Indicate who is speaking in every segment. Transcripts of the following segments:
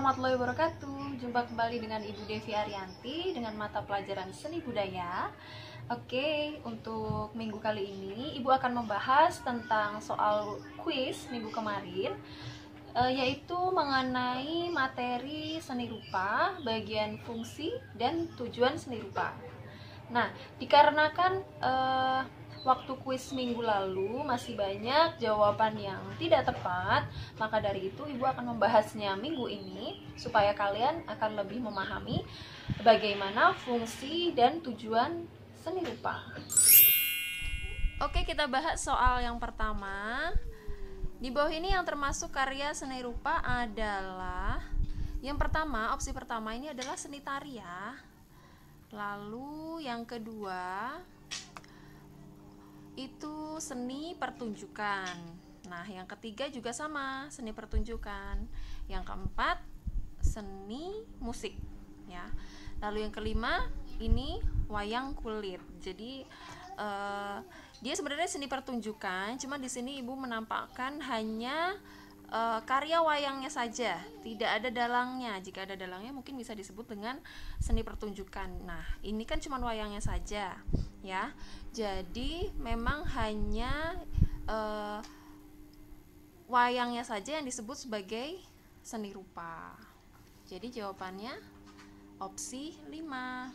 Speaker 1: warahmatullahi wabarakatuh. Jumpa kembali dengan Ibu Devi Arianti dengan mata pelajaran seni budaya. Oke, untuk minggu kali ini Ibu akan membahas tentang soal kuis minggu kemarin, yaitu mengenai materi seni rupa, bagian fungsi dan tujuan seni rupa. Nah, dikarenakan waktu kuis minggu lalu masih banyak jawaban yang tidak tepat, maka dari itu Ibu akan membahasnya minggu ini supaya kalian akan lebih memahami bagaimana fungsi dan tujuan seni rupa. Oke, kita bahas soal yang pertama. Di bawah ini yang termasuk karya seni rupa adalah yang pertama, opsi pertama ini adalah seni tarian. Lalu yang kedua itu seni pertunjukan. Nah, yang ketiga juga sama, seni pertunjukan. Yang keempat seni musik, ya. Lalu yang kelima ini wayang kulit. Jadi dia sebenarnya seni pertunjukan, cuma di sini Ibu menampakkan hanya karya wayangnya saja, tidak ada dalangnya. Jika ada dalangnya mungkin bisa disebut dengan seni pertunjukan. Nah, ini kan cuma wayangnya saja, ya. Jadi memang hanya wayangnya saja yang disebut sebagai seni rupa. Jadi jawabannya opsi 5.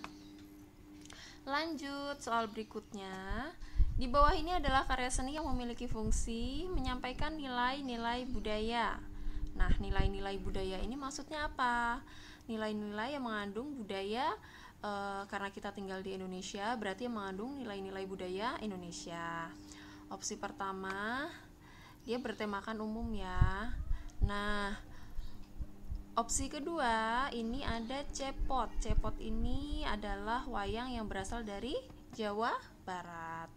Speaker 1: Lanjut soal berikutnya. Di bawah ini adalah karya seni yang memiliki fungsi menyampaikan nilai-nilai budaya. Nah, nilai-nilai budaya ini maksudnya apa? Nilai-nilai yang mengandung budaya, karena kita tinggal di Indonesia, berarti yang mengandung nilai-nilai budaya Indonesia. Opsi pertama, dia bertemakan umum, ya. Nah, opsi kedua, ini ada cepot. Cepot ini adalah wayang yang berasal dari Jawa Barat.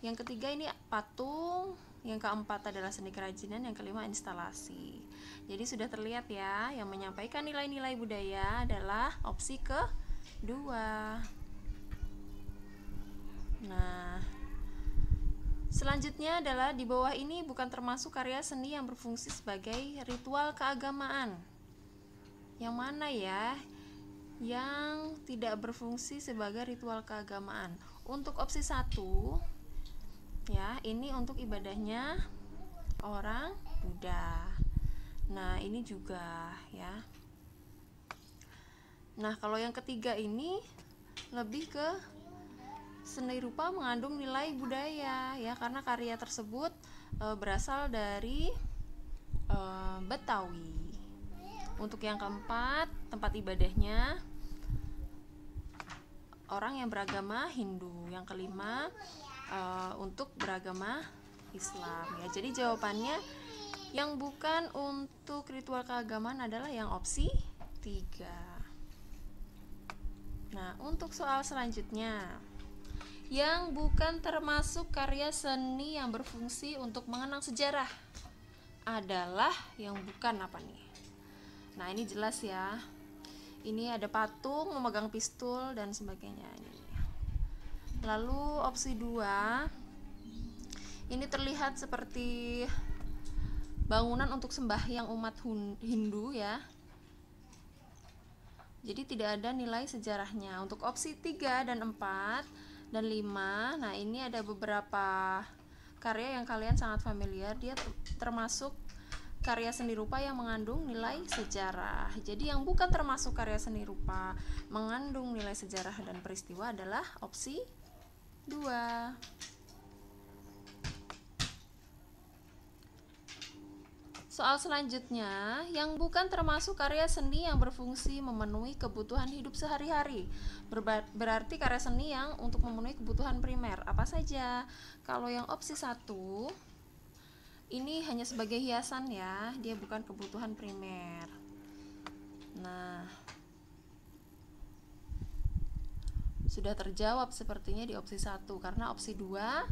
Speaker 1: Yang ketiga ini patung, yang keempat adalah seni kerajinan, yang kelima instalasi. Jadi sudah terlihat ya, yang menyampaikan nilai-nilai budaya adalah opsi kedua. Nah, selanjutnya adalah di bawah ini bukan termasuk karya seni yang berfungsi sebagai ritual keagamaan. Yang mana ya? Yang tidak berfungsi sebagai ritual keagamaan. Untuk opsi 1, ya, ini untuk ibadahnya orang Buddha. Nah, ini juga, ya. Nah, kalau yang ketiga ini lebih ke seni rupa mengandung nilai budaya, ya, karena karya tersebut berasal dari Betawi. Untuk yang keempat, tempat ibadahnya orang yang beragama Hindu. Yang kelima untuk beragama Islam, ya. Jadi jawabannya yang bukan untuk ritual keagamaan adalah yang opsi 3. Nah, untuk soal selanjutnya, yang bukan termasuk karya seni yang berfungsi untuk mengenang sejarah adalah yang bukan apa nih? Nah, ini jelas ya. Ini ada patung memegang pistol dan sebagainya. Lalu opsi 2, ini terlihat seperti bangunan untuk sembahyang umat Hindu, ya. Jadi tidak ada nilai sejarahnya. Untuk opsi 3 dan 4 dan 5, nah ini ada beberapa karya yang kalian sangat familiar. Dia termasuk karya seni rupa yang mengandung nilai sejarah. Jadi yang bukan termasuk karya seni rupa mengandung nilai sejarah dan peristiwa adalah opsi 2. Soal selanjutnya, yang bukan termasuk karya seni yang berfungsi memenuhi kebutuhan hidup sehari-hari. Berarti karya seni yang untuk memenuhi kebutuhan primer. Apa saja? Kalau yang opsi 1, ini hanya sebagai hiasan, ya, dia bukan kebutuhan primer. Nah, sudah terjawab sepertinya di opsi 1, karena opsi 2,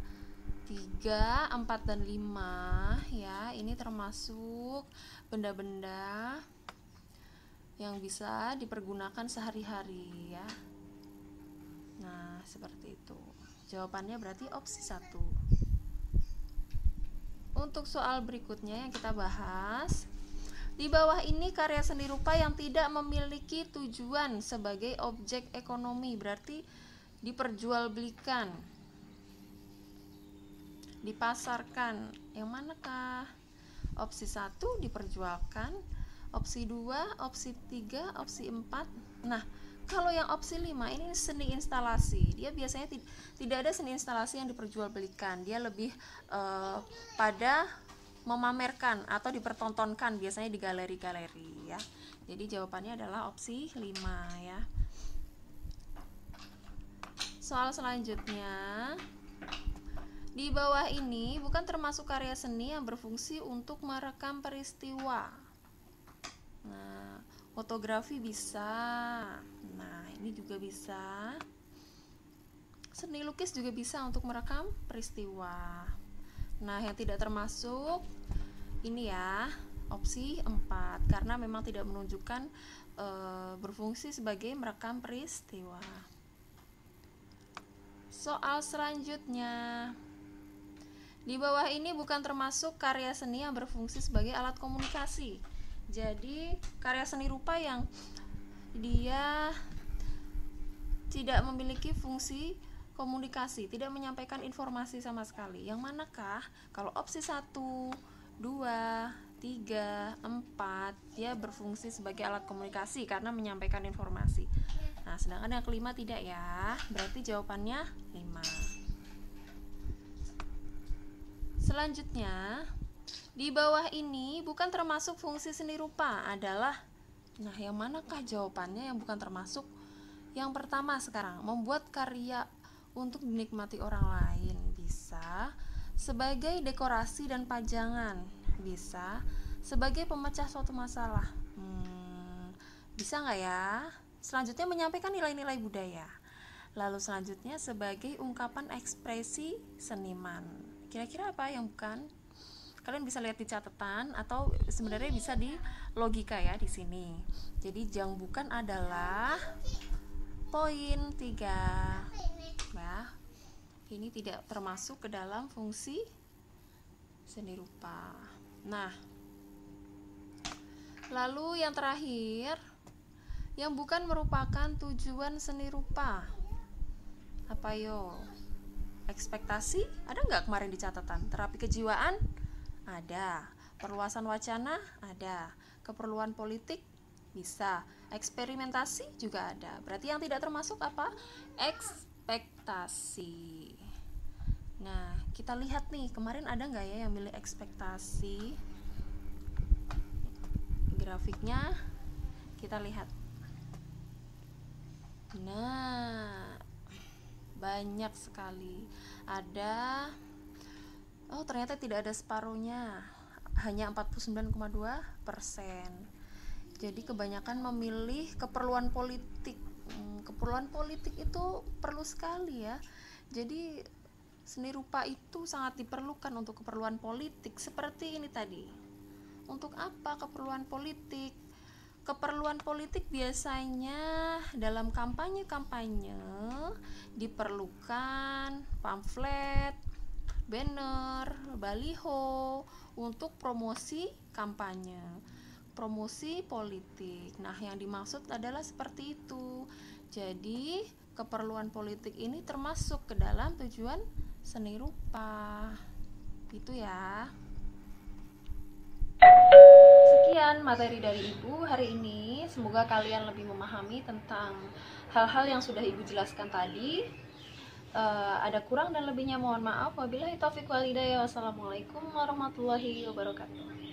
Speaker 1: 3, 4, dan 5, ya, ini termasuk benda-benda yang bisa dipergunakan sehari-hari, ya. Nah, seperti itu. Jawabannya berarti opsi 1. Untuk soal berikutnya yang kita bahas, Di bawah ini karya seni rupa yang tidak memiliki tujuan sebagai objek ekonomi, berarti diperjualbelikan, dipasarkan. Yang manakah? Opsi 1 diperjualkan, opsi 2, opsi 3, opsi 4. Nah, kalau yang opsi 5 ini seni instalasi. Dia biasanya tidak ada seni instalasi yang diperjualbelikan. Dia lebih pada memamerkan atau dipertontonkan, biasanya di galeri-galeri ya. Jadi jawabannya adalah opsi 5 ya. Soal selanjutnya, di bawah ini bukan termasuk karya seni yang berfungsi untuk merekam peristiwa. Nah, fotografi bisa. Nah, ini juga bisa. Seni lukis juga bisa untuk merekam peristiwa. Nah, yang tidak termasuk ini ya, opsi 4, karena memang tidak menunjukkan berfungsi sebagai merekam peristiwa. Soal selanjutnya, di bawah ini bukan termasuk karya seni yang berfungsi sebagai alat komunikasi. Jadi karya seni rupa yang dia tidak memiliki fungsi komunikasi, tidak menyampaikan informasi sama sekali. Yang manakah? Kalau opsi 1, 2, 3, 4, dia berfungsi sebagai alat komunikasi karena menyampaikan informasi. Nah, sedangkan yang kelima tidak ya. Berarti jawabannya 5. Selanjutnya, di bawah ini bukan termasuk fungsi seni rupa adalah, nah yang manakah jawabannya yang bukan termasuk? Yang pertama sekarang, membuat karya untuk dinikmati orang lain, bisa. Sebagai dekorasi dan pajangan, bisa. Sebagai pemecah suatu masalah, bisa nggak ya? Selanjutnya menyampaikan nilai-nilai budaya. Lalu selanjutnya sebagai ungkapan ekspresi seniman. Kira-kira apa yang bukan? Kalian bisa lihat di catatan atau sebenarnya bisa di logika ya di sini. Jadi yang bukan adalah poin 3. Nah, ini tidak termasuk ke dalam fungsi seni rupa. Nah, lalu yang terakhir, yang bukan merupakan tujuan seni rupa. Apa yo? Ekspektasi? Ada nggak kemarin di catatan? Terapi kejiwaan? Ada. Perluasan wacana? Ada. Keperluan politik? Bisa. Eksperimentasi juga ada. Berarti yang tidak termasuk apa? Ekspektasi. Nah, kita lihat nih, kemarin ada nggak ya yang milih ekspektasi? Grafiknya kita lihat. Nah, banyak sekali. Ada, oh ternyata tidak ada separuhnya, hanya 49,2%. Jadi kebanyakan memilih keperluan politik. Keperluan politik itu perlu sekali ya. Jadi seni rupa itu sangat diperlukan untuk keperluan politik. Seperti ini tadi. Untuk apa keperluan politik? Keperluan politik biasanya dalam kampanye-kampanye diperlukan pamflet, banner, baliho untuk promosi kampanye, promosi politik. Nah, yang dimaksud adalah seperti itu. Jadi, keperluan politik ini termasuk ke dalam tujuan seni rupa. Gitu ya. Sekian materi dari Ibu hari ini. Semoga kalian lebih memahami tentang hal-hal yang sudah Ibu jelaskan tadi. Ada kurang dan lebihnya mohon maaf. Wabillahi taufiq wal hidayah. Wassalamualaikum warahmatullahi wabarakatuh.